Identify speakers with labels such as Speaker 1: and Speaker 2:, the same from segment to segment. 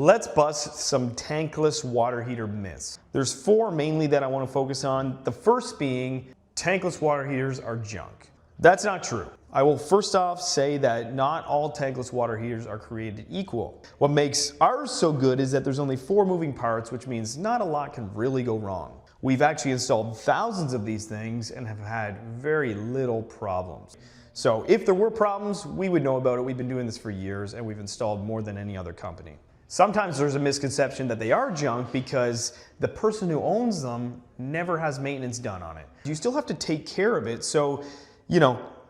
Speaker 1: Let's bust some tankless water heater myths. There's four mainly that I want to focus on. The first being tankless water heaters are junk. That's not true. I will first off say that not all tankless water heaters are created equal. What makes ours so good is that there's only 4 moving parts, which means not a lot can really go wrong. We've actually installed thousands of these things and have had very little problems. So if there were problems, we would know about it. We've been doing this for years and we've installed more than any other company. Sometimes there's a misconception that they are junk because the person who owns them never has maintenance done on it. You still have to take care of it, so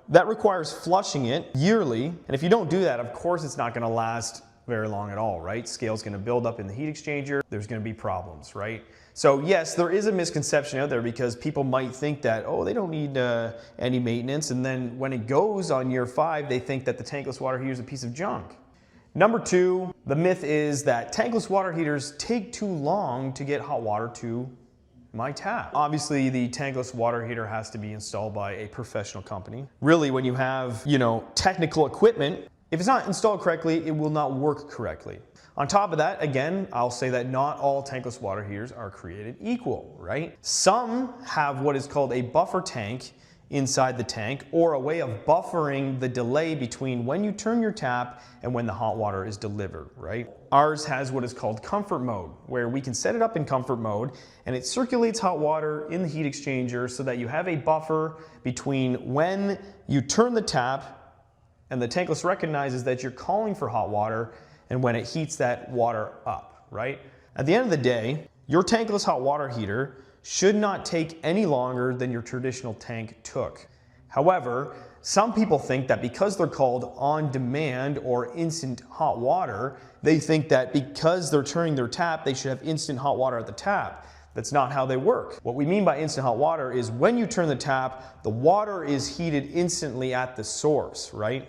Speaker 1: that requires flushing it yearly, and if you don't do that, of course it's not going to last very long at all, right? Scale's going to build up in the heat exchanger, there's going to be problems, right? So yes, there is a misconception out there because people might think that, oh, they don't need any maintenance, and then when it goes on year 5, they think that the tankless water heater is a piece of junk. Number 2, the myth is that tankless water heaters take too long to get hot water to my tap. Obviously, the tankless water heater has to be installed by a professional company. Really, when you have, technical equipment, if it's not installed correctly, it will not work correctly. On top of that, again, I'll say that not all tankless water heaters are created equal, right? Some have what is called a buffer tank inside the tank, or a way of buffering the delay between when you turn your tap and when the hot water is delivered, right? Ours has what is called comfort mode, where we can set it up in comfort mode and it circulates hot water in the heat exchanger so that you have a buffer between when you turn the tap and the tankless recognizes that you're calling for hot water and when it heats that water up, right? At the end of the day, your tankless hot water heater should not take any longer than your traditional tank took. However, some people think that because they're called on-demand or instant hot water, they think that because they're turning their tap, they should have instant hot water at the tap. That's not how they work. What we mean by instant hot water is when you turn the tap, the water is heated instantly at the source, right?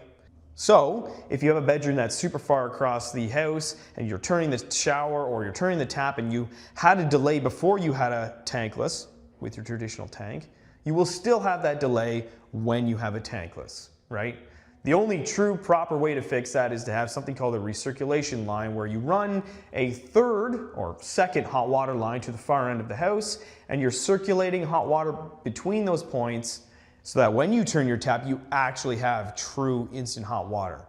Speaker 1: So, if you have a bedroom that's super far across the house and you're turning the shower or you're turning the tap and you had a delay before you had a tankless with your traditional tank, you will still have that delay when you have a tankless, right? The only true proper way to fix that is to have something called a recirculation line where you run a third or second hot water line to the far end of the house and you're circulating hot water between those points so that when you turn your tap, you actually have true instant hot water.